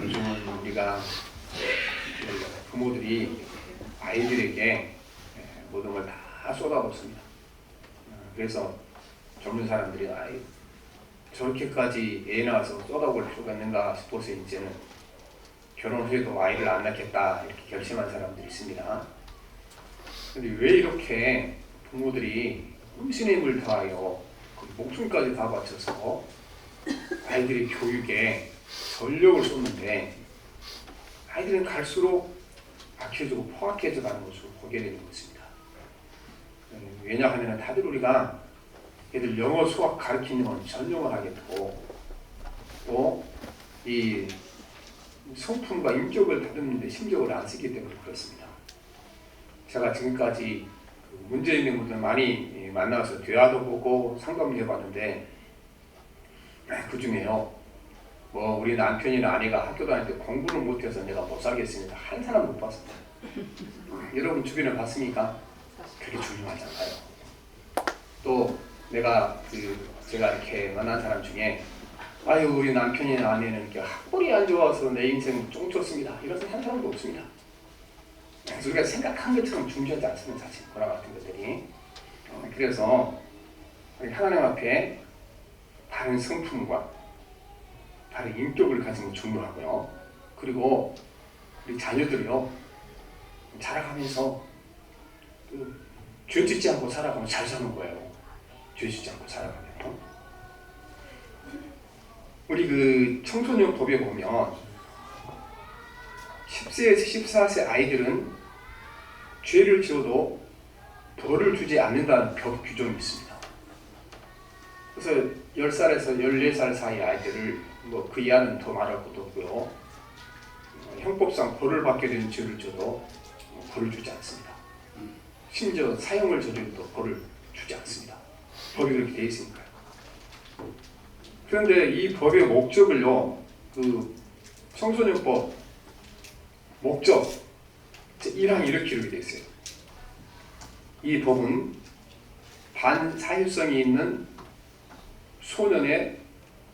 요즘은 우리가 부모들이 아이들에게 모든 걸 다 쏟아붓습니다. 그래서 젊은 사람들이 저렇게까지 애 낳아서 쏟아볼 필요가 있는가 싶어서 이제는 결혼 후에도 아이를 안 낳겠다 이렇게 결심한 사람들이 있습니다. 근데 왜 이렇게 부모들이 혼신의 힘을 다하여 목숨까지 다 바쳐서 아이들의 교육에 전력을 쏟는데 아이들은 갈수록 악해지고 포악해져 가는 것으로 보게 되는 것입니다. 왜냐하면 다들 우리가 애들 영어 수학 가르치는 건 전용을 하겠고 또 이 성품과 인격을 다듬는데 신경을 안 쓰기 때문에 그렇습니다. 제가 지금까지 문제 있는 분들 많이 만나서 대화도 보고 상담도 해봤는데 그 중에요 우리 남편이나 아내가 학교 다닐 때 공부를 못해서 내가 못 살겠습니다 한 사람 못 봤습니다. 여러분 주변에 봤습니까? 그게 중요하잖아요. 또 내가 제가 이렇게 만난 사람 중에 우리 남편이나 아내는 이렇게 학벌이 안 좋아서 내 인생 쫑쳤습니다 이런 한 사람도 없습니다. 그래서 우리가 생각한 것처럼 중요하지 않습니다. 사실 그와 같은 것들이. 그래서 하나님 앞에 바른 성품과 바른 인격을 가지는 게 중요하고요. 그리고 우리 자녀들이요 자라가면서 죄 짓지 않고 살아가면 잘 사는 거예요. 죄 짓지 않고 살아가면. 우리 청소년 법에 보면 10세에서 14세 아이들은 죄를 지어도 벌을 주지 않는다는 법 규정이 있습니다. 그래서 10살에서 14살 사이 아이들을 그 이하는 더 말할 것도 없고요. 형법상 벌을 받게 되는 죄를 지어도 벌을 주지 않습니다. 심지어 사형을 저질러도 벌을 주지 않습니다. 법이 그렇게 되어 있으니까요. 그런데 이 법의 목적을요, 청소년법 목적 제1항 이렇게 기록이 되어 있어요. 이 법은 반사회성이 있는 소년의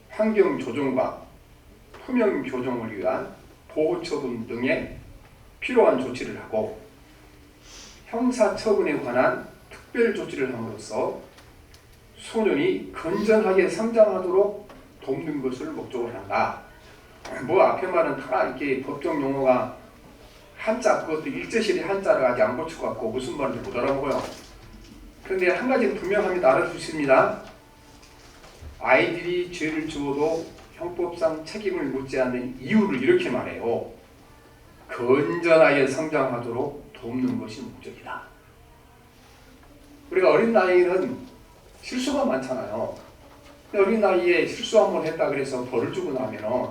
환경 조정과 표명 교정을 위한 보호 처분 등에 필요한 조치를 하고 형사 처분에 관한 특별 조치를 함으로써 소년이 건전하게 성장하도록 돕는 것을 목적으로 한다. 앞에 말은 다 이렇게 법정 용어가 한자, 그것도 일제시대 한자를 아직 안 고쳐갖고 무슨 말인지 못 알아먹어요. 그런데 한 가지는 분명합니다. 알아주십니다. 아이들이 죄를 지어도 형법상 책임을 묻지 않는 이유를 이렇게 말해요. 건전하게 성장하도록 돕는 것이 목적이다. 우리가 어린 나이에는 실수가 많잖아요. 어린 나이에 실수 한번 했다 그래서 벌을 주고 나면은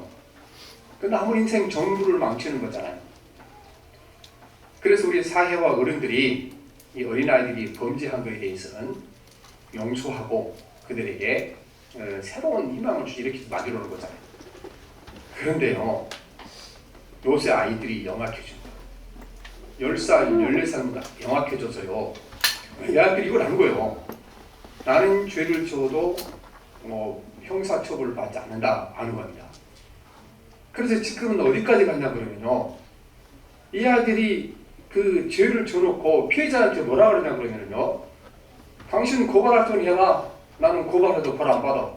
그 남은 인생 전부를 망치는 거잖아요. 그래서 우리 사회와 어른들이 이 어린아이들이 범죄한 것에 대해서는 용서하고 그들에게 새로운 희망을 주지 이렇게 만들어 놓은 거잖아요. 그런데요, 요새 아이들이 영악해진 거예요. 10살, 14살보다 영악해져서요. 이 아이들이 이걸 안 거예요. 나는 죄를 지어도 형사처벌을 받지 않는다 하는 겁니다. 그래서 지금은 어디까지 갔냐 그러면요. 이 아이들이 그 죄를 지어놓고 피해자한테 뭐라 그러냐 그러면요. 당신 고발할 돈 해봐. 나는 고발해도 벌 안 받아.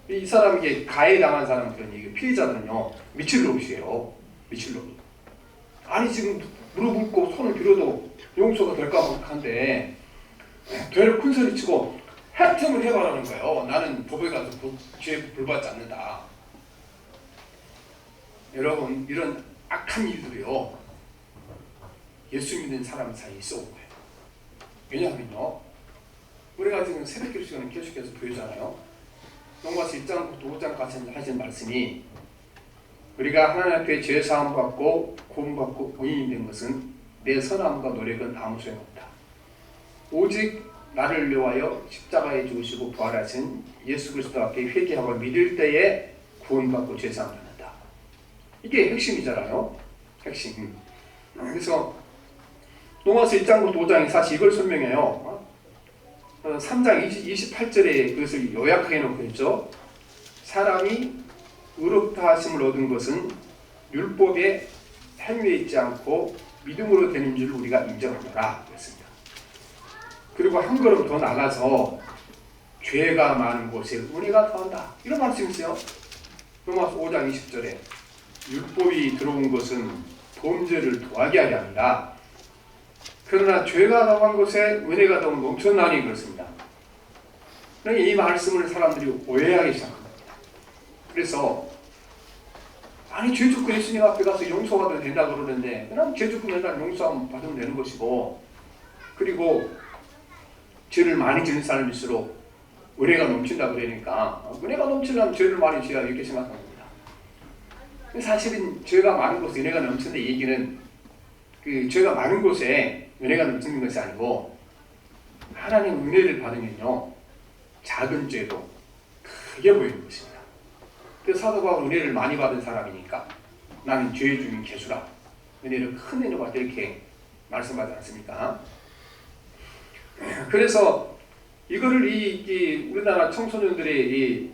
이 사람에게 가해당한 사람들은 이게 피해자들은요. 미칠놈이에요. 미칠놈이. 아니 지금 무릎 꿇고 손을 빌어도 용서가 될까 한데 되려 큰 소리 치고 해탐을 해봐라는 거예요. 나는 법에 가서 죄 불받지 않는다. 여러분 이런 악한 일들이요. 예수 믿는 사람 사이에 있어 온 거예요. 왜냐하면요. 우리가 지금 새벽기도 시간에 계속해서 보여잖아요. 로마서 1장부터 5장까지 하신 말씀이 우리가 하나님 앞에 죄사함 받고 구원받고 의인이 된 것은 내 선함과 노력은 아무 소용없다. 오직 나를 위하여 십자가에 죽으시고 부활하신 예수 그리스도 앞에 회개하고 믿을 때에 구원받고 죄사함 받는다. 이게 핵심이잖아요. 핵심. 그래서 로마서 1장부터 5장이 사실 이걸 설명해요. 3장 28절에 그것을 요약해 놓고 있죠. 사람이 의롭다 하심을 얻은 것은 율법의 행위에 있지 않고 믿음으로 되는 줄 우리가 인정하노라 그랬습니다. 그리고 한 걸음 더 나가서 죄가 많은 곳에 은혜가 더한다 이런 말씀이 있어요. 로마서 5장 20절에 율법이 들어온 것은 범죄를 더하게 하려 합니다. 그러나 죄가 더한 곳에 은혜가 더욱 넘쳐나니 그렇습니다. 그러니까 이 말씀을 사람들이 오해하기 시작합니다. 그래서 아니 죄 짓고 예수님 앞에 가서 용서받으면 된다 그러는데 그냥 죄 짓고 맨날 용서 받으면 되는 것이고, 그리고 죄를 많이 지는 사람일수록 은혜가 넘친다 그러니까 은혜가 넘치려면 죄를 많이 지어야 이렇게 생각합니다. 사실은 죄가 많은 곳에 은혜가 넘친다 얘기는 그 죄가 많은 곳에 은혜가 넘치는 것이 아니고, 하나님 은혜를 받으면요 작은 죄도 크게 보이는 것입니다. 그래서 사도 바울은 은혜를 많이 받은 사람이니까 나는 죄 중인 개수라, 은혜를 큰 은혜로 받다 이렇게 말씀하지 않습니까? 그래서 이거를 이 우리나라 청소년들의 이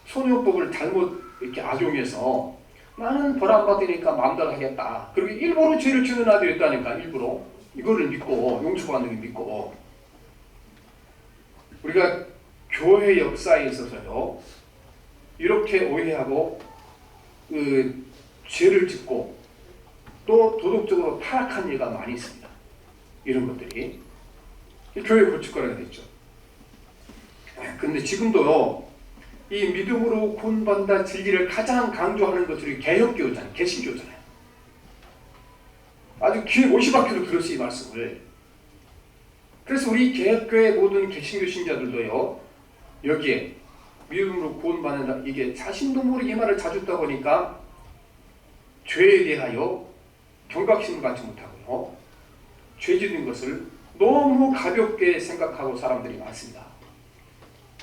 소녀법을 잘못 이렇게 악용해서 나는 벌 안 받으니까 마음대로 하겠다. 그리고 일부러 죄를 지는 아들이 있다니까. 일부러 이거를 믿고 용서받는 걸 믿고, 우리가 교회 역사에 있어서요 이렇게 오해하고 죄를 짓고 또 도덕적으로 타락한 예가 많이 있습니다. 이런 것들이 교회 고칠 거라고 됐죠. 그런데 지금도 이 믿음으로 구원받는다 진리를 가장 강조하는 것들이 개혁교잖아요. 개신교잖아요. 아주 귀에 못이 박혀도 들었어요, 이 말씀을. 그래서 우리 개혁교회 모든 개신교 신자들도요 여기에 믿음으로 구원받는다, 이게 자신도 모르게 이 말을 자주 듣다 보니까 죄에 대하여 경각심을 갖지 못하고요 죄 짓는 것을 너무 가볍게 생각하고 사람들이 많습니다.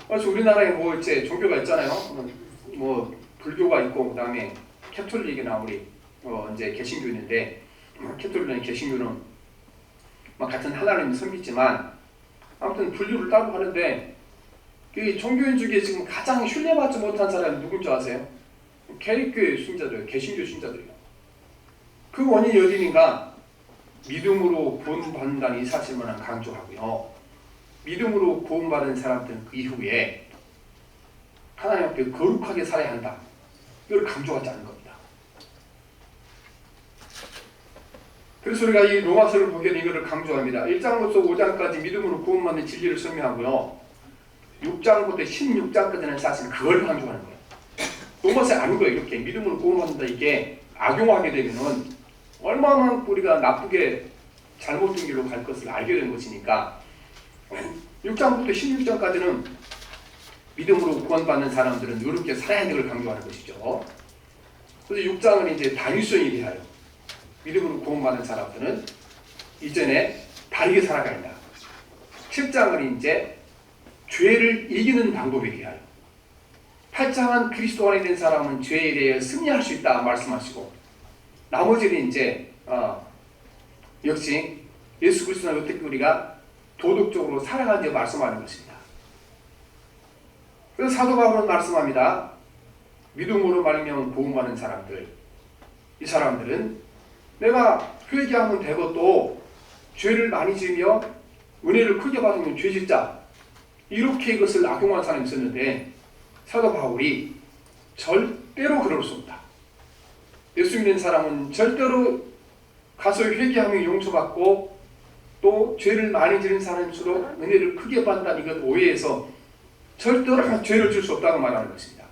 그래서 우리나라에 뭐 이제 종교가 있잖아요. 뭐 불교가 있고 그다음에 캐톨릭이나 우리 이제 개신교 있는데, 캐톨릭이나 개신교는 막 같은 하나님을 섬기지만 아무튼 분류를 따로 하는데, 그 종교인 중에 지금 가장 신뢰받지 못한 사람이 누군지 아세요? 개립교회 신자들, 개신교 신자들이요. 그 원인이 어디인가? 믿음으로 구원받는다는 이 사실만 강조하고요, 믿음으로 구원받은 사람들은 그 이후에 하나님 앞에 거룩하게 살아야 한다, 이걸 강조하지 않는 겁니다. 그래서 우리가 이 로마서를 보게 되면 이거를 강조합니다. 1장부터 5장까지 믿음으로 구원받는 진리를 설명하고요 6장부터 16장까지는 사실 그걸 강조하는 거예요. 로마서에 아닌 거예요. 이렇게 믿음으로 구원받는다 이게 악용하게 되면은 얼마나 우리가 나쁘게 잘못된 길로 갈 것을 알게 된 것이니까 6장부터 16장까지는 믿음으로 구원받는 사람들은 이렇게 살아야 되는 걸 강조하는 것이죠. 그래서 6장은 이제 다윗성에 대하여 믿음으로 구원받는 사람들은 이전에 다르게 살아가야 한다. 7장은 이제 죄를 이기는 방법에 대하여, 8장은 그리스도 안에 된 사람은 죄에 대해 승리할 수 있다 말씀하시고, 나머지는 이제 역시 예수 그리스도는 어떻게 우리가 도덕적으로 살아가는지 말씀하는 것입니다. 그래서 사도 바울은 말씀합니다. 믿음으로 말미암아 구원받는 사람들, 이 사람들은 내가 회개하면 되고 또 죄를 많이 지으며 은혜를 크게 받으면 죄 짓자, 이렇게 이것을 악용한 사람이 있었는데 사도 바울이 절대로 그럴 수 없다. 예수 믿는 사람은 절대로 가서 회개하며 용서받고 또 죄를 많이 지는 사람일수록 은혜를 크게 받는다, 이것 오해해서 절대로 죄를 줄 수 없다고 말하는 것입니다.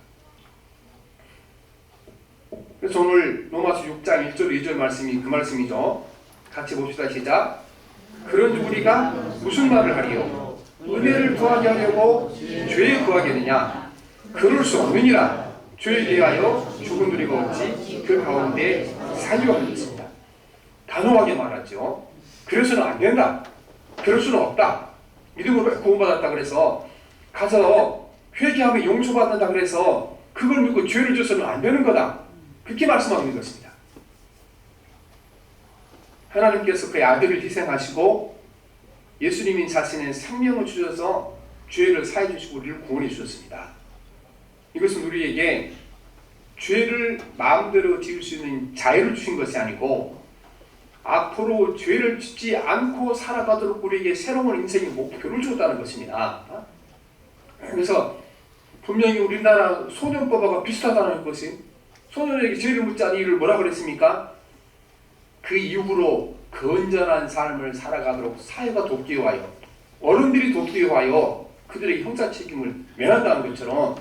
그래서 오늘 로마서 6장 1절 2절 말씀이 그 말씀이죠. 같이 봅시다. 시작. 그런즉 우리가 무슨 말을 하리요? 은혜를 구하게 하려고 죄에 구하겠느냐? 그럴 수 없느니라. 죄에 대하여 죽은 누리가 없지 그 가운데 살려하는 것입니다. 단호하게 말하죠. 그래서는 안 된다. 그럴 수는 없다. 믿음으로 구원받았다 그래서 가서 회개하면 용서받는다 그래서 그걸 믿고 죄를 져서는 안 되는 거다. 그렇게 말씀하고 있는 것입니다. 하나님께서 그의 아들을 희생하시고 예수님이 자신의 생명을 주셔서 죄를 사해 주시고 우리를 구원해 주셨습니다. 이것은 우리에게 죄를 마음대로 지을 수 있는 자유를 주신 것이 아니고 앞으로 죄를 짓지 않고 살아가도록 우리에게 새로운 인생의 목표를 줬다는 것입니다. 그래서 분명히 우리나라 소년법하고 비슷하다는 것이, 소년에게 죄를 묻지 않은 이유를 뭐라 그랬습니까? 그 이후로 건전한 삶을 살아가도록 사회가 돕기 위하여, 어른들이 돕기 위하여 그들에게 형사 책임을 면한다는 것처럼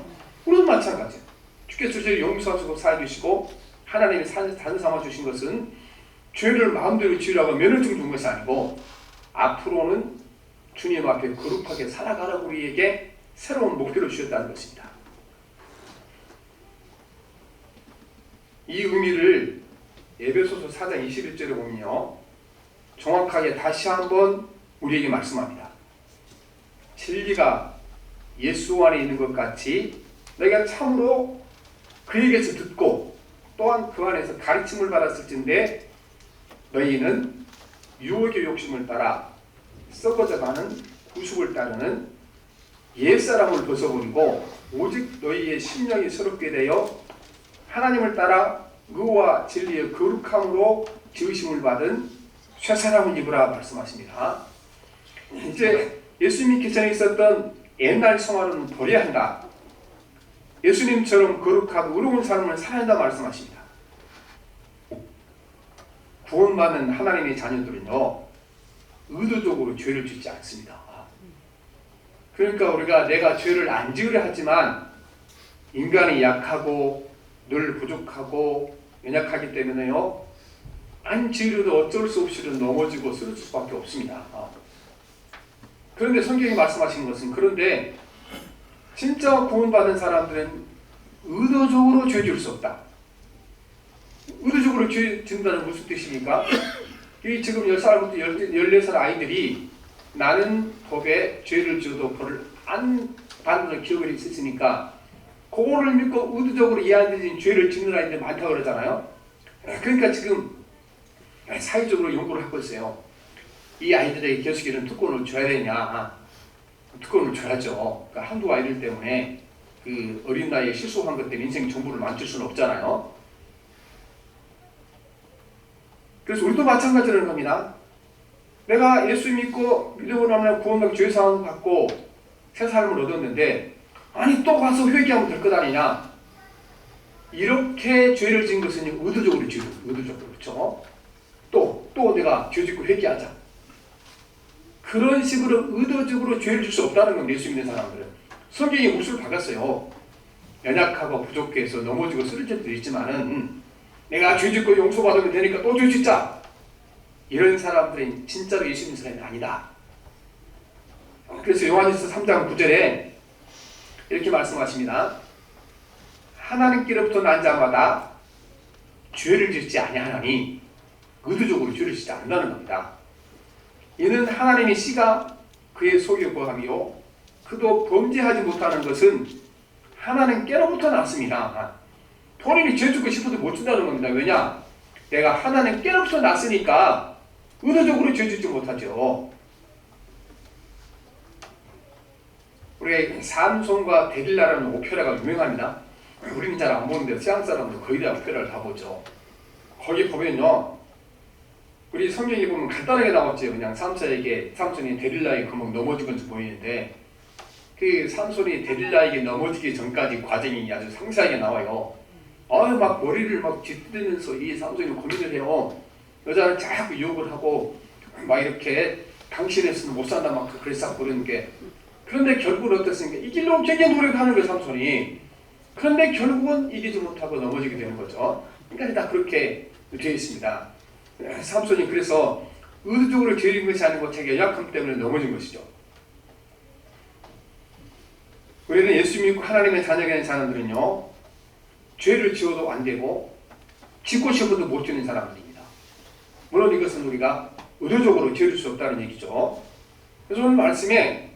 우리도 마찬가지예요. 주께서 죄를 용서하시고 사해주시고 하나님이 산 삼아 주신 것은 죄를 마음대로 지으라고 면허증 준 것이 아니고 앞으로는 주님 앞에 거룩하게 살아가라고 우리에게 새로운 목표를 주셨다는 것입니다. 이 의미를 에베소서 4장 21절에 보면요, 정확하게 다시 한번 우리에게 말씀합니다. 진리가 예수 안에 있는 것 같이 너희가 참으로 그에게서 듣고 또한 그 안에서 가르침을 받았을진데 너희는 유혹의 욕심을 따라 썩어져가는 구속을 따르는 옛사람을 벗어버리고 오직 너희의 심령이 새롭게 되어 하나님을 따라 의와 진리의 거룩함으로 지으심을 받은 새 사람을 입으라 말씀하십니다. 이제 예수님이 전에 있었던 옛날 생활은 버려야 한다. 예수님처럼 거룩하고 의로운 삶을 살아야 한다 말씀하십니다. 구원받는 하나님의 자녀들은요, 의도적으로 죄를 짓지 않습니다. 그러니까 우리가 내가 죄를 안 지으려 하지만 인간이 약하고 늘 부족하고 연약하기 때문에요, 안 지으려도 어쩔 수 없이 넘어지고 쓰러질 수밖에 없습니다. 그런데 성경이 말씀하신 것은, 그런데 진짜 구원받은 사람들은 의도적으로 죄 지을 수 없다. 의도적으로 죄 짓는다는 무슨 뜻입니까? 이 지금 10살부터 14살 아이들이 나는 법에 죄를 지어도 벌을 안 받는 기억이 있으니까 그거를 믿고 의도적으로 이해 안 되는 죄를 짓는 아이들 많다고 그러잖아요. 그러니까 지금 사회적으로 연구를 하고 있어요. 이 아이들에게 계속이런 특권을 줘야 되냐? 특권을 줘야죠. 그러니까 한두 아이들 때문에 그 어린 나이에 실수한 것 때문에 인생 전부를 망칠 수는 없잖아요. 그래서 우리도 마찬가지라는 겁니다. 내가 예수 믿고 믿음으로 나면 구원받고 죄사함 받고 새 삶을 얻었는데, 아니 또 가서 회개하면 될 것 아니냐? 이렇게 죄를 지은 것은 의도적으로 지은 거예요. 의도적으로. 그렇죠? 또 내가 죄 짓고 회개하자. 그런 식으로 의도적으로 죄를 질 수 없다는 건 예수 믿는 사람들은. 성경이 못을 박았어요. 연약하고 부족해서 넘어지고 쓰러질 때도 있지만은 내가 죄 짓고 용서받으면 되니까 또 죄 짓자. 이런 사람들은 진짜로 예수 믿는 사람이 아니다. 그래서 요한일서 3장 9절에 이렇게 말씀하십니다. 하나님께로부터 난 자마다 죄를 짓지 아니하나니 의도적으로 죄를 짓지 않는다는 겁니다. 이는 하나님의 씨가 그의 속에 거하며 그도 범죄하지 못하는 것은 하나님께로부터 났습니다. 본인이 죄 짓고 싶어도 못 준다는 겁니다. 왜냐? 내가 하나님께로부터 났으니까 의도적으로 죄 짓지 못하죠. 우리 삼손과 데릴라라는 오페라가 유명합니다. 우리는 잘 안 보는데 서양 사람들 거의 다 오페라를 다 보죠. 거기 보면요, 우리 성경에 보면 간단하게 나왔죠. 그냥 삼손이 데릴라에게 금방 넘어지면서 보이는데, 그 삼손이 데릴라에게 넘어지기 전까지 과정이 아주 상세하게 나와요. 막 머리를 막 쥐뜯으면서 이 삼손이 고민을 해요. 여자를 자꾸 유혹을 하고 막 이렇게 당신에서는 못 산다 막 그랬어 그러는 게. 그런데 결국은 어떻습니까? 이기려고 굉장히 노력하는 거예요, 삼손이. 그런데 결국은 이기지 못하고 넘어지게 되는 거죠. 그러니까 다 그렇게 되어 있습니다. 삼손이 그래서 의도적으로 죄인 것이 아니고 자기 연약함 때문에 넘어진 것이죠. 우리는 예수 믿고 하나님의 자녀가 된 사람들은요, 죄를 지어도 안 되고 짓고 싶어도 못 짓는 사람들입니다. 물론 이것은 우리가 의도적으로 지을 수 없다는 얘기죠. 그래서 오늘 말씀에,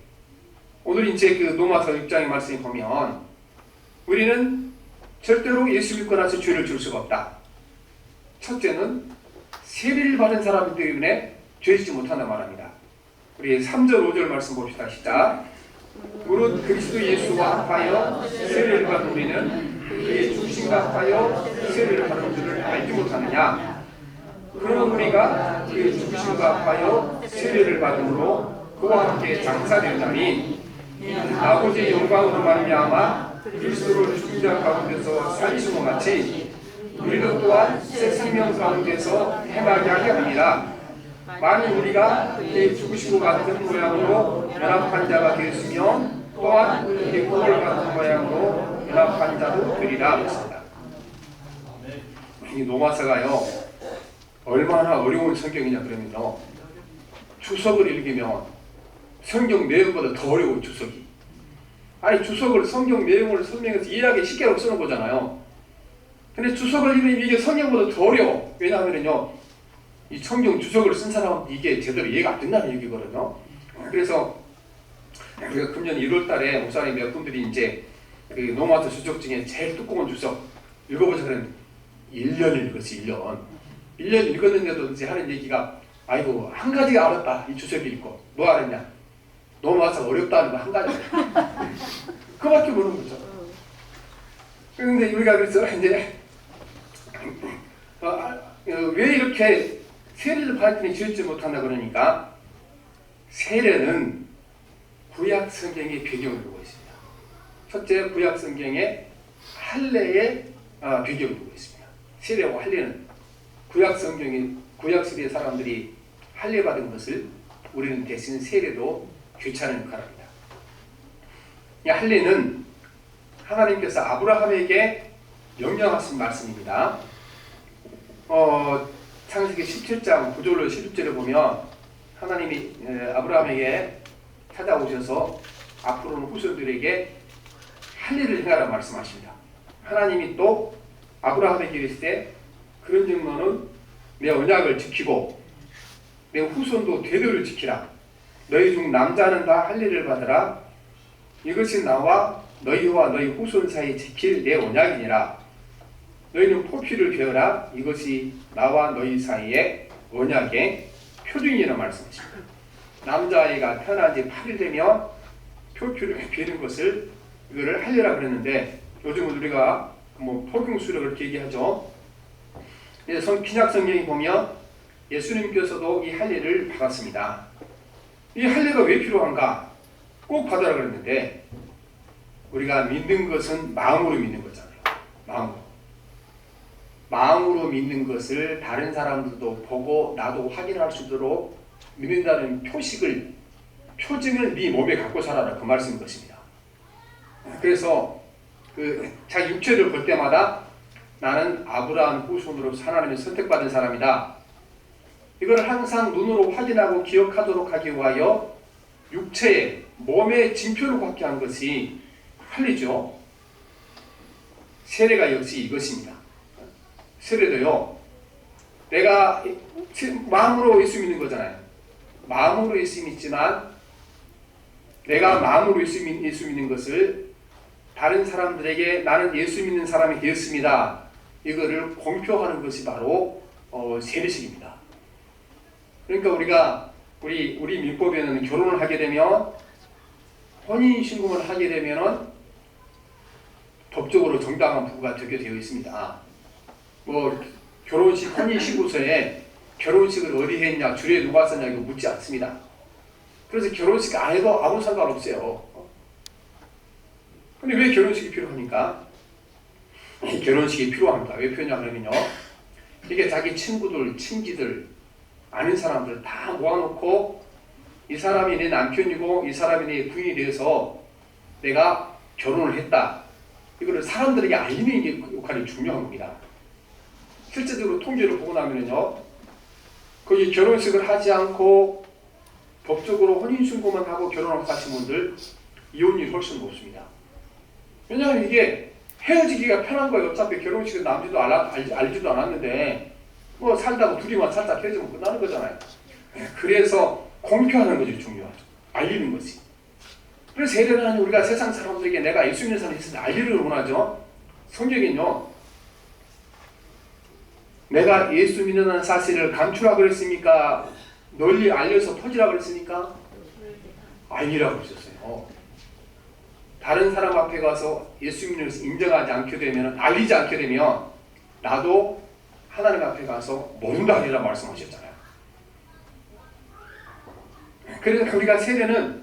오늘 이제 그 로마서 6장의 말씀에 보면 우리는 절대로 예수 믿고 나서 죄를 지을 수가 없다. 첫째는 세례를 받은 사람 때문에 죄 짓지 못한다 말합니다. 우리 3절 5절 말씀 봅시다. 시작. 무릇 그리스도 예수와 합하여 세례를 받은 우리는 그의 죽으신 심각하여 세례를 받은 줄을 알지 못하느냐. 그러면 우리가 그의 죽으심과 합하여 세례를 받음으로 그와 함께 장사되었나니 아버지의 영광으로 말미암아 그리스도를 죽은 자 가운데서 살리신 것 같이 우리도 또한 새 생명 가운데서 행하게 하려 합니다. 만일 우리가 그의 죽으시고 같은 모양으로 연합한 자가 되었으면 또한 그의 구원을 같은 모양으로 연합한 자도 되리라 했습니다. 이 로마서가요 얼마나 어려운 성경이냐 그러면요, 주석을 읽으면 성경 내용보다 더 어려워요. 주석이. 아니 주석을 성경 내용을 설명해서 이해하기 쉽게 쓰는 거잖아요. 근데 주석을 읽으면 이게 성경보다 더 어려워. 왜냐하면요 이 성경 주석을 쓴 사람은 이게 제대로 이해가 안 된다는 얘기거든요. 그래서 우리가 금년 1월달에 목사님 몇 분들이 이제 그 로마서 주석 중에 제일 두꺼운 주석 읽어보자 그러면 1년 읽었지. 1년 읽었는데도 이제 하는 얘기가 아이고 한 가지 알았다. 이 주석 읽고 뭐 알았냐? 로마서 어렵다는 거 한 가지. 그밖에 모르는 거죠. 그런데 우리가 그래서 이제 왜 이렇게 세례를 받았더니 지었지 못한다 그러니까 세례는 구약 성경의 배경을 두고 있습니다. 첫째 구약 성경의 할례의 배경을 두고 있습니다. 세례와 할례는 구약 성경의 구약 시대 사람들이 할례 받은 것을 우리는 대신 세례도 귀찮은 역할을 합니다. 이 할례는 하나님께서 아브라함에게 명령하신 말씀입니다. 창세기 17장 9절로 11절에 보면 하나님이 아브라함에게 찾아오셔서 앞으로는 후손들에게 할례를 행하라고 말씀하십니다. 하나님이 또 아브라함에게 이르시되 그런 증거는 내 언약을 지키고 내 후손도 대대로 지키라. 너희 중 남자는 다 할례를 받으라. 이것이 나와 너희와 너희 후손 사이에 지킬 내 언약이니라. 너희는 포피를 베어라. 이것이 나와 너희 사이에 언약의 표징이라는 말씀이십니다. 남자아이가 태어난 지 8일 되면 표피를 베는 것을 이거를 할례라 그랬는데 요즘은 우리가 뭐 포경수를 그렇게 얘기하죠. 그래서 신약 성경에 보면 예수님께서도 이 할례를 받았습니다. 이 할례가 왜 필요한가? 꼭 받으라 그랬는데 우리가 믿는 것은 마음으로 믿는 거잖아요. 마음으로 믿는 것을 다른 사람들도 보고 나도 확인할 수 있도록 믿는다는 표징을 네 몸에 갖고 살아라 그 말씀인 것입니다. 그래서 자기 육체를 볼 때마다 나는 아브라함 후손으로 하나님의 선택받은 사람이다. 이걸 항상 눈으로 확인하고 기억하도록 하기 위하여 육체에 몸에 진표를 받게 한 것이 할례죠. 세례가 역시 이것입니다. 세례도요, 내가 마음으로 예수 믿는 거잖아요. 마음으로 예수 믿지만 내가 마음으로 예수 믿는 것을 다른 사람들에게 나는 예수 믿는 사람이 되었습니다. 이거를 공표하는 것이 바로 세례식입니다. 그러니까 우리 민법에는 결혼을 하게 되면 혼인신고를 하게 되면은 법적으로 정당한 부부가 되게 되어 있습니다. 뭐 결혼식 혼인신고서에 결혼식을 어디 했냐, 주례 누가 썼냐 이거 묻지 않습니다. 그래서 결혼식 안 해도 아무 상관없어요. 근데 왜 결혼식이 필요합니까? 결혼식이 필요합니다. 왜 필요하냐 그러면요, 이게 자기 친구들, 친지들, 아는 사람들 다 모아놓고 이 사람이 내 남편이고 이 사람이 내 부인이 되어서 내가 결혼을 했다. 이거를 사람들에게 알리는 게 역할이 중요한 겁니다. 실제적으로 통계를 보고 나면요, 거기 결혼식을 하지 않고 법적으로 혼인신고만 하고 결혼을 하신 분들 이혼율이 훨씬 높습니다. 왜냐하면 이게 헤어지기가 편한 거예요. 어차피 결혼식은 남지도 알지도 않았는데 뭐 살다가 둘이만 살짝 헤어지면 끝나는 거잖아요. 그래서 공표하는 것이 중요하죠. 알리는 것이. 그래서 세례는 우리가 세상 사람들에게 내가 예수 믿는 사람이 있으면 알리를 원하죠. 성경은요, 내가 예수 믿는다는 사실을 감추라고 그랬습니까? 널리 알려서 퍼지라고 그랬습니까? 알리라고 그랬었어요. 다른 사람 앞에 가서 예수 믿는 것을 인정하지 않게 되면, 알리지 않게 되면 나도 하나님 앞에 가서 모른다 하리라 말씀하셨잖아요. 그래서 우리가 세례는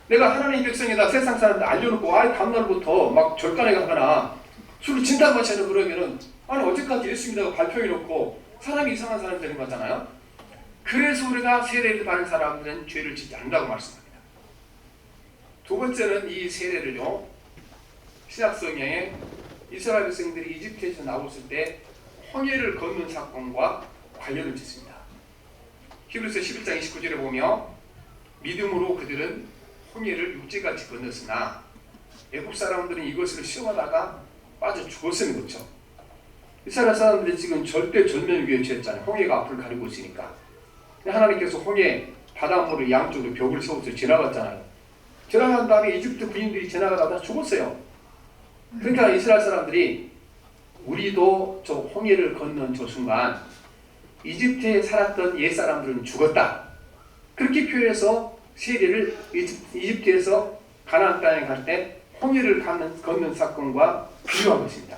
내가 하나님의 백성이다 세상 사람들 알려놓고 다음날부터 막 절간에 가거나 술을 진탕 마시는 그러면은 아니 어제까지 예수 믿다고 발표해놓고 사람이 이상한 사람이 되는 거잖아요. 그래서 우리가 세례를 받는 사람들은 죄를 짓지 않는다고 말씀합니다. 두 번째는 이 세례를요, 신약 성경에 이스라엘 백성들이 이집트에서 나왔을 때 홍해를 걷는 사건과 관련을 짓습니다. 히브리서 11장 29절에 보며 믿음으로 그들은 홍해를 육지같이 건넜으나 애국 사람들은 이것을 시험하다가 빠져 죽었으니 그렇죠. 이스라엘 사람들이 지금 절대 절멸위기에 처했잖아요. 홍해가 앞을 가리고 있으니까. 하나님께서 홍해 바닷물을 양쪽으로 벽을 세워서 지나갔잖아요. 지나간 다음에 이집트 군인들이 지나가다가 죽었어요. 그러니까 이스라엘 사람들이 우리도 저 홍해를 건넌 저 순간 이집트에 살았던 옛사람들은 죽었다. 그렇게 표현해서 세례를 이집트에서 가나안 땅에 갈 때 홍해를 건넌 사건과 비교한 것입니다.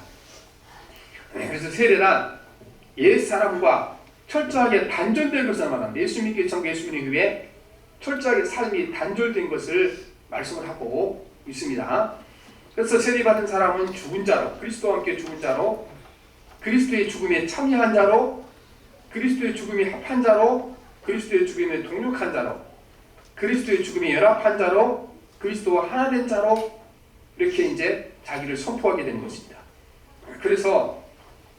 그래서 세례란 옛사람과 철저하게 단절된 것을 말합니다. 예수 믿기 전 예수 믿는 후에 철저하게 삶이 단절된 것을 말씀을 하고 있습니다. 그래서 세례받은 사람은 죽은 자로, 그리스도와 함께 죽은 자로, 그리스도의 죽음에 참여한 자로, 그리스도의 죽음에 합한 자로, 그리스도의 죽음에 동력한 자로, 그리스도의 죽음에 연합한 자로, 그리스도와 하나 된 자로 이렇게 이제 자기를 선포하게 되는 것입니다. 그래서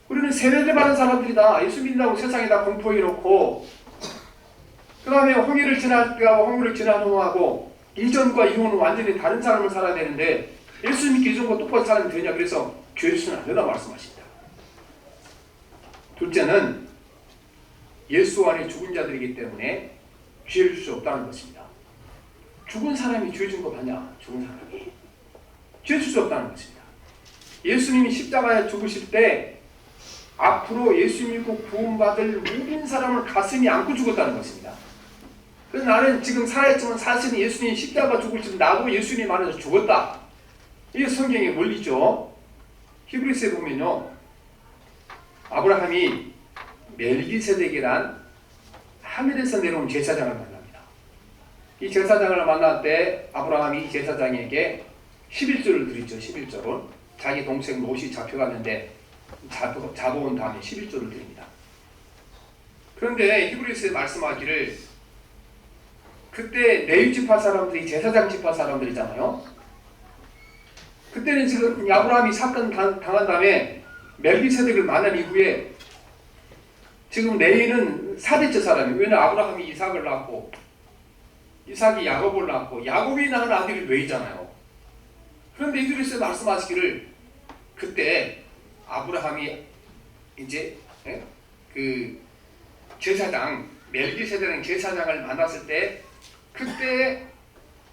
우리는 세례를 받은 사람들이다. 예수 믿는다고 세상에다 공포해놓고 그 다음에 홍해를 지나가고 홍해를 지나노하고 이전과 이후는 완전히 다른 삶을 살아야 되는데 예수 믿기 이전과 똑같이 살면 되냐. 그래서 죄를 지으면 안 된다 말씀하십니다. 둘째는 예수 안에 죽은 자들이기 때문에 죄를 줄 수 없다는 것입니다. 죽은 사람이 죄 진 거 맞냐? 죽은 사람이 죄 줄 수 없다는 것입니다. 예수님이 십자가에 죽으실 때 앞으로 예수 믿고 구원받을 모든 사람을 가슴에 안고 죽었다는 것입니다. 그래서 나는 지금 살아있지만 사실은 예수님이 십자가 죽으실 때 나도 예수님 안에서 죽었다. 이게 성경의 원리죠. 히브리서에 보면요, 아브라함이 멜기세덱이란 하늘에서 내려온 제사장을 만납니다. 이 제사장을 만날 때 아브라함이 제사장에게 11조를 드리죠. 11조를. 자기 동생 롯이 잡혀갔는데 잡아온 다음에 11조를 드립니다. 그런데 히브리서에 말씀하기를 그때 레위 지파 사람들이 제사장 지파 사람들이잖아요. 그때는 지금 아브라함이 사건 당한 다음에 멜기세덱을 만난 이후에 지금 레위는 4대째 사람이에요. 왜냐하면 아브라함이 이삭을 낳고 이삭이 야곱을 낳고 야곱이 낳은 아들이 레위잖아요. 그런데 히브리서에 말씀하시기를 그때 아브라함이 이제 그 제사장 멜기세덱 제사장을 만났을 때 그때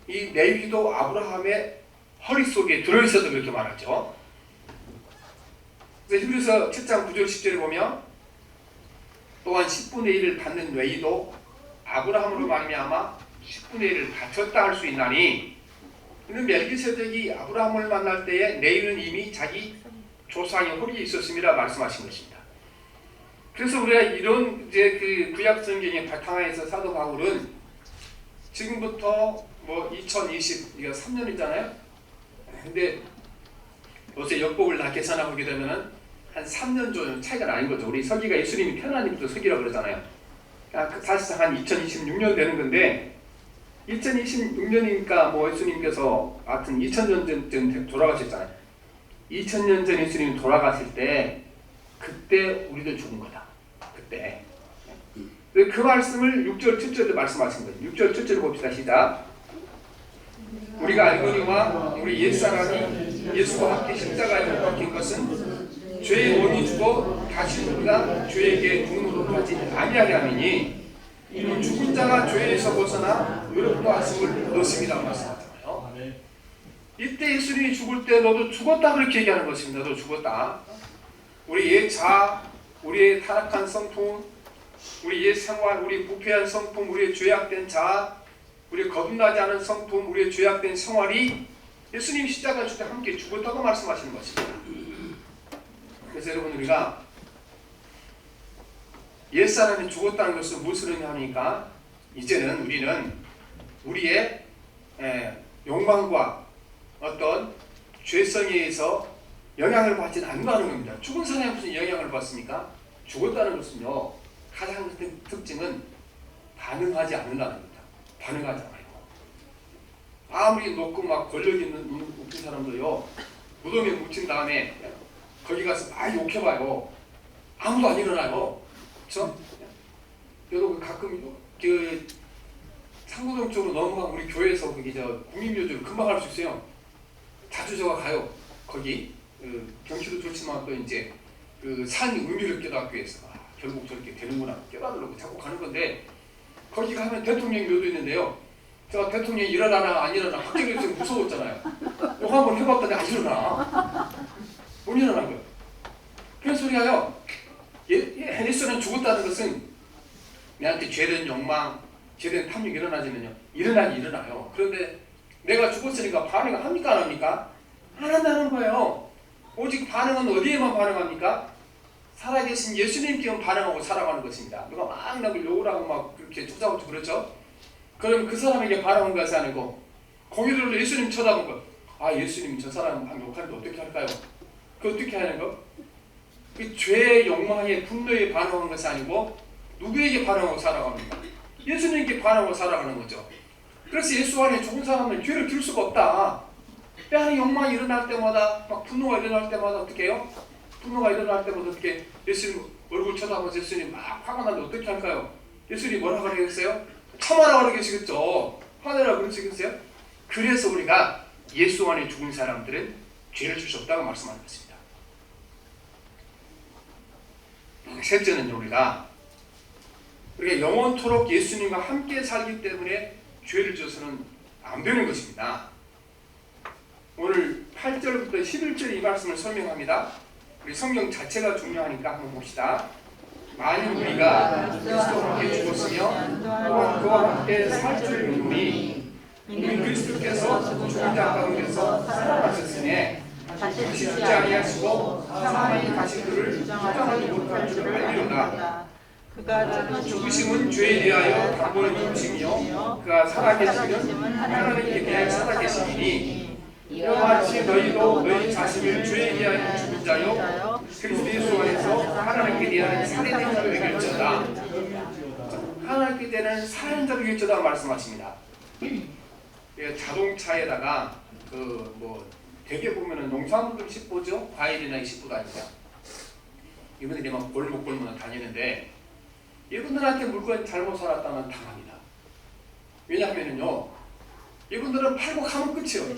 이 레위도 아브라함의 허리 속에 들어있어도 그렇게 말하죠. 그래서 히브리서 7장 9절 10절에 보면 또한 10분의 1을 받는 레위도 아브라함으로 말미암아 10분의 1을 바쳤다 할 수 있나니, 이는 멜기세덱이 아브라함을 만날 때에 레위는 이미 자기 조상의 허리에 있었습니다 말씀하신 것입니다. 그래서 우리가 이런 이제 그 구약 성경의 바탕에서 사도 바울은 지금부터 뭐 2020 이거 3년이잖아요. 근데 요새 역법을 다 계산해 보게 되면은 한 3년 정도 차이가 나는 거죠. 우리 서기가 예수님이 태어나니부터 서기라고 그러잖아요. 사실상 한 2026년 되는 건데 2026년이니까 뭐 예수님께서 하여튼 2000년 전 돌아가셨잖아요. 2000년 전 예수님이 돌아가실 때 그때 우리도 죽은 거다. 그때. 그 말씀을 6절 7절에 말씀하신 거예요. 6절 7절을 봅시다. 시작. 우리가 알거니와 우리 옛사람이 예수와 함께 십자가에 못 박힌 것은 죄의 원이 죽어 다시 우리가 죄에게 죽음으로 가지 아니하게 하느니 이는 죽은 자가 죄에서 벗어나 의롭다 하심을 얻습니다 말씀하잖아요. 이때 예수님이 죽을 때 너도 죽었다 그렇게 얘기하는 것입니다. 너도 죽었다. 우리 옛 자아, 우리의 타락한 성품, 우리 옛 생활, 우리 부패한 성품, 우리의 죄악된 자아, 우리의 거듭나지 않은 성품, 우리의 죄악된 생활이 예수님이 십자가 줄 때 함께 죽었다고 말씀하시는 것입니다. 그래서 여러분 우리가 옛사람이 죽었다는 것은 무엇을 의미합니까? 이제는 우리는 우리의 욕망과 어떤 죄성에 의해서 영향을 받지는 않는다는 겁니다. 죽은 사람이 무슨 영향을 받습니까? 죽었다는 것은요, 가장 큰 특징은 반응하지 않는다는 겁니다. 반응하지 않아요. 아무리 높고 막 권력 있는 웃긴 사람도요, 무덤에 묻힌 다음에 거기 가서 막 욕해봐요. 아무도 안 일어나요. 그렇죠? 여러분 가끔 그 상고동 쪽으로 넘어가면 우리 교회에서 거기 국립묘지로 금방 갈 수 있어요. 자주 저가 가요. 거기 경치도 좋지만 또 이제 그 산 의미를 깨닫기 위해서 결국 저렇게 되는구나 깨닫으려고 자꾸 가는 건데, 거기 가면 대통령 묘도 있는데요. 제가 대통령이 일어나나 안 일어나 확정이 좀 무서웠잖아요. 이거 한번 해봤더니 안 일어나. 못 일어난 거예요. 그런 소리가요. 예수는 죽었다는 것은 내한테 죄된 욕망, 죄된 탐욕이 일어나지면요, 일어나긴 일어나요. 그런데 내가 죽었으니까 반응을 합니까 안 합니까? 안 한다는 거예요. 오직 반응은 어디에만 반응합니까? 살아계신 예수님께만 반응하고 살아가는 것입니다. 누가 막 나를 욕을 하고 막 그렇게 쫓아오고 그렇죠? 그럼 그 사람에게 반응한 것이 아니고 공의를 예수님 쳐다보고, 아 예수님이 저 사람 욕하는데 어떻게 할까요? 그 어떻게 하는 거? 그 죄의 욕망에 분노에 반응한 것이 아니고 누구에게 반응하고 살아갑니까? 예수님께 반응하고 살아가는 거죠. 그래서 예수 안에 죽은 사람은 죄를 질 수가 없다. 뼈의 욕망이 일어날 때마다, 막 분노가 일어날 때마다 어떻게 해요? 분노가 일어날 때마다 어떻게 예수님 얼굴 쳐다보면서 예수님 막 화가 나는데 어떻게 할까요? 예수님이 뭐라고 그러겠어요? 참아라 그러겠죠. 화내라 그러시겠어요? 그래서 우리가 예수 안에 죽은 사람들은 죄를 질 수 없다고 말씀하는 것입니다. 셋째는 우리가 영원토록 예수님과 함께 살기 때문에 죄를 져서는 안 되는 것입니다. 오늘 8절부터 11절 이 말씀을 설명합니다. 우리 성경 자체가 중요하니까 한번 봅시다. 만일 우리가 그리스도와 함께 죽었으며 또한 그와 함께 살 줄 믿으니 이미 그리스도께서 죽은 자 가운데서 살아나셨으니 다시 죽지 아니하시고 사망이 다시 그를 주장하지 못할 줄을 알리로다. 그가 죽으심은 죄에 대하여 단번에 죽으시며 그가 살아계시면 하나님께 대하여 살아계시니 이와 같이 너희도 너희 자신을 죄에 대하여 죽은 자요 그리스도 예수 안에서 하나님께 대하여 살인된 자로 여길지어다. 하나님께 대하여 살인된 자로 여길지어다 말씀하십니다. 자동차에다가 대개 보면은 농산물들 싣보죠. 과일이나 싣보도 아니라 이분들이 막 골목골목 다니는데 이분들한테 물건 잘못 살았다면 당합니다. 왜냐하면은요, 이분들은 팔고 가면 끝이에요.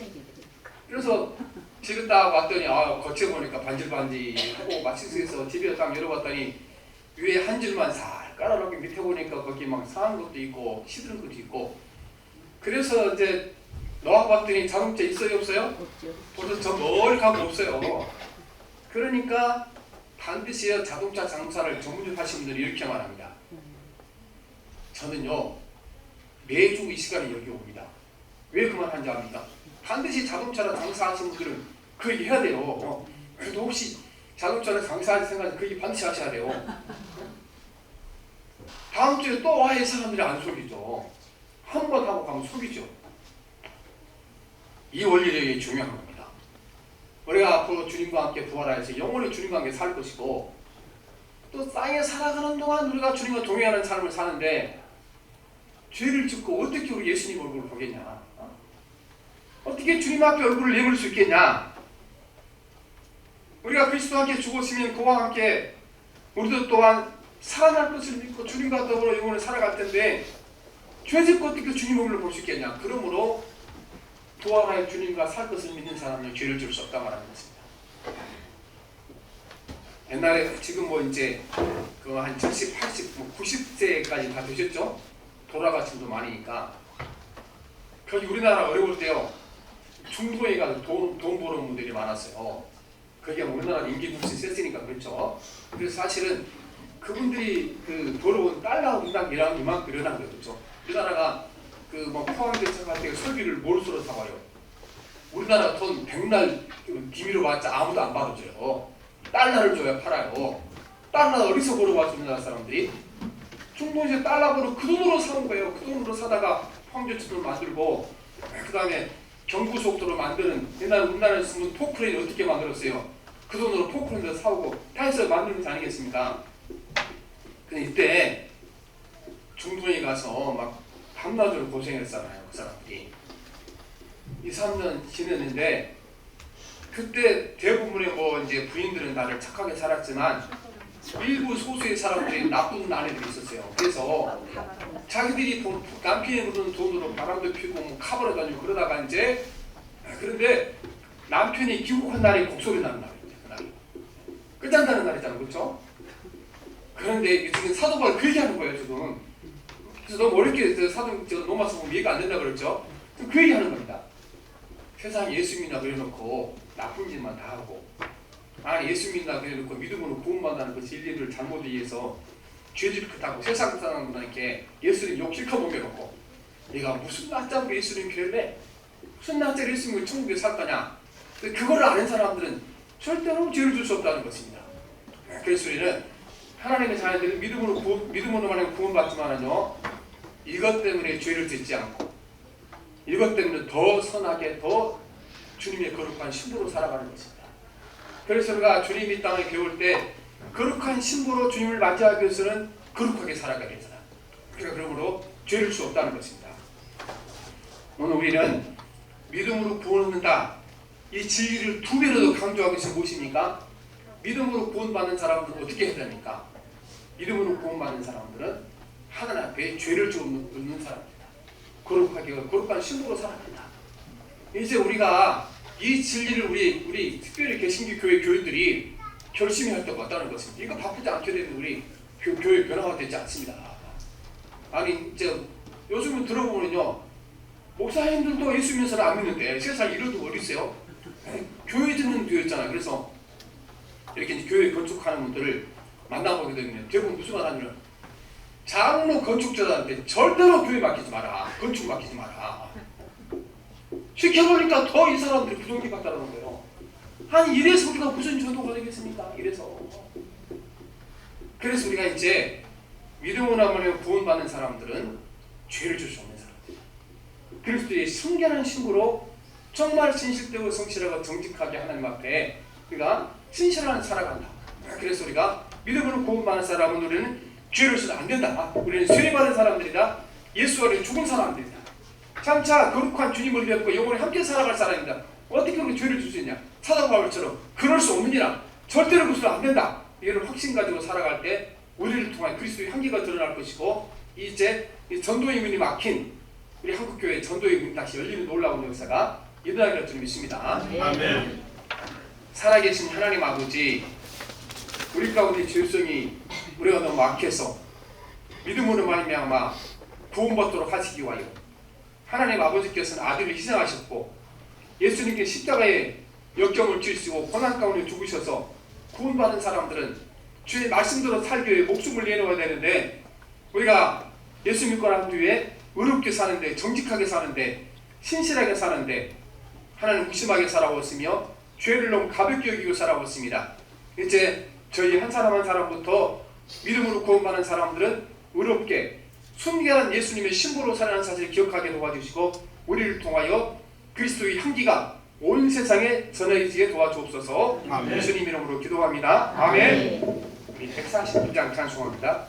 그래서 집에 딱 왔더니 거쳐보니까 반질반질하고 마취소에서 집에 딱 열어봤더니 위에 한 줄만 살 깔아놓고 밑에 보니까 거기 막 상한 것도 있고 시드는 것도 있고, 그래서 이제 넣어봤더니 자동차 있어요 없어요? 없죠. 벌써 저 멀리 가고 없어요. 그러니까 반드시 자동차 장사를 전문적으로 하시는 분들이 이렇게 말합니다. 저는요 매주 이 시간에 여기 옵니다. 왜 그만한지 압니까? 반드시 자동차를 장사하시는 분들은 그 얘기 해야 돼요. 그래도 혹시 자동차를 장사할 생각은 그 얘기 반드시 하셔야 돼요. 다음 주에 또 와야 사람들이 안 속이죠. 한 번 하고 가면 속이죠. 이 원리력이 중요한 겁니다. 우리가 앞으로 주님과 함께 부활하여서 영원히 주님과 함께 살 것이고, 또 땅에 살아가는 동안 우리가 주님과 동행하는 삶을 사는데 죄를 짓고 어떻게 우리 예수님 얼굴을 보겠냐? 어떻게 주님 앞에 얼굴을 내밀 수 있겠냐? 우리가 그리스도와 함께 죽었으면 그와 함께 우리도 또한 살아날 것을 믿고 주님과 더불어 영원히 살아갈 텐데 죄 짓고 어떻게 주님 얼굴을 볼 수 있겠냐? 그러므로 부활하여 주님과 살 것을 믿는 사람은 죄를 질 수 없다 말하는 것입니다. 옛날에 지금 이제 한 70, 80, 90세까지 다 되셨죠? 돌아가신 분 많으니까. 거기 우리나라 어려울 때요, 중도에 가서 돈 버는 분들이 많았어요. 그게 우리나라 임기국시 셌으니까 그렇죠. 그래서 사실은 그분들이 벌어온 달러하고 이만큼 일어난 거예요. 그렇죠? 우리나라가 포항대첩 같은 설비를 몰수로 사와요. 우리나라 돈 100날 기미로 봤자 아무도 안 받아줘요. 달러를 줘야 팔아요. 달러 어디서 벌어왔죠 우리나라 사람들이? 중동에서 달러 벌어 그 돈으로 사온 거예요. 그 돈으로 사다가 황제초를 만들고 그 다음에 경부속도를 만드는 옛날 우리나라에서 쓰는 포크레인 어떻게 만들었어요? 그 돈으로 포크레인도 사오고 다 해서 만드는 거 아니겠습니까? 근데 이때 중동에 가서 막 밤낮으로 고생했잖아요. 그 사람들이 2, 3년 지냈는데 그때 대부분의 뭐 이제 부인들은 다들 착하게 살았지만 일부 소수의 사람들이 나쁜 아내들이 있었어요. 그래서 자기들이 남편이 부르는 돈으로 바람도 피우고 뭐 카바로 다니고 그러다가 이제 그런데 남편이 귀국한 날이 곡소리 나는 날이에요. 그날이 끝장나는 날이잖아요. 그렇죠? 그런데 지금 사도가 그 얘기하는 거예요. 지금 그래서 너무 어렵게 사도 노마스 보면 이해가 안 된다 그랬죠? 그 얘기하는 겁니다. 세상에 예수 믿나 그래놓고 나쁜 짓만 다 하고 아니 예수 믿나 그래놓고 믿음으로 구원받는 그 진리를 잘못 이해해서 죄질 끝하고 세상 사람들한테 예수님 욕 실컷 먹여놓고 내가 무슨 낯잡고 예수님 교회래? 무슨 낯잡고 예수님을 천국에 살 거냐? 그거를 아는 사람들은 절대로 죄를 줄 수 없다는 것입니다. 그래서 우리는 하나님의 자녀들은 믿음으로만 구원받지만은요 이것 때문에 죄를 짓지 않고 이것 때문에 더 선하게 더 주님의 거룩한 신부로 살아가는 것입니다. 그래서 우리가 주님 이 땅을 배울 때 거룩한 신부로 주님을 맞이하기 위해서는 거룩하게 살아가야 되잖아. 그러므로 죄를 수 없다는 것입니다. 오늘 우리는 믿음으로 구원 얻는다. 이 진리를 두 배로 더 강조하고 있는 무엇입니까? 믿음으로 구원받는 사람들은 어떻게 해야 됩니까? 믿음으로 구원받는 사람들은 하나님 앞에 죄를 좀 없는 사람입니다. 거룩한 신부로 살아간다. 이제 우리가 이 진리를 우리 특별히 개신교 교회 교인들이 결심히 할 때가 왔다는 것입니다. 이거 바쁘지 않게 되면 우리 교회 변화가 되지 않습니다. 아니 이제 요즘은 들어보면요 목사님들도 예수 믿는 사람 안 믿는데 세상 이러도 어디 있어요? 교회 듣는 교회 있잖아요. 그래서 이렇게 교회 건축하는 분들을 만나보게 되면 대부분 무슨 말 하냐면 장로 건축자들한테 절대로 교회 맡기지 마라. 건축 맡기지 마라. 시켜보니까 더 이 사람들이 부정기 받다라는 거예요. 아니 이래서 우리가 무슨 전도가 되겠습니까? 이래서. 그래서 우리가 이제 믿음으로 하면 구원받는 사람들은 죄를 줄 수 없는 사람들. 그리스도의 순결한 신부로 정말 진실되고 성실하고 정직하게 하나님 앞에 우리가 신실한 살아간다. 그래서 우리가 믿음으로 구원받는 사람은 우리는 죄를 써도 안 된다. 우리는 세례받은 사람들이다. 예수 안에 죽은 사람들이다. 장차 거룩한 주님을 뵙고 영원히 함께 살아갈 사람입니다. 어떻게 그렇게 죄를 줄 수 있냐? 사도 바울처럼 그럴 수 없느니라. 절대로 그래서 안 된다. 이런 확신 가지고 살아갈 때 우리를 통한 그리스도의 향기가 드러날 것이고 이제 전도의 문이 막힌 우리 한국교회 전도의 문이 다시 열리는 놀라운 역사가 일어나기를 좀 믿습니다. 아멘. 살아계신 하나님 아버지, 우리 가운데 죄성이 우리가 너무 악해서 믿음으로 말미암아 구원받도록 하시기 위하여 하나님 아버지께서는 아들을 희생하셨고 예수님께 십자가에 역경을 지으시고 고난 가운데 죽으셔서 구원받은 사람들은 주의 말씀대로 살기 위해 목숨을 내놓아야 되는데 우리가 예수 믿고 난 뒤에 의롭게 사는데 정직하게 사는데 신실하게 사는데 하나님 무심하게 살아왔으며 죄를 너무 가볍게 여기고 살아왔습니다. 이제 저희 한 사람 한 사람부터 믿음으로 구원받는 사람들은 의롭게 순결한 예수님의 신부로 살아가는 사실을 기억하게 도와주시고 우리를 통하여 그리스도의 향기가 온 세상에 전해지게 도와주옵소서. 예수님 이름으로 기도합니다. 아멘. 우리 149장 찬송합니다.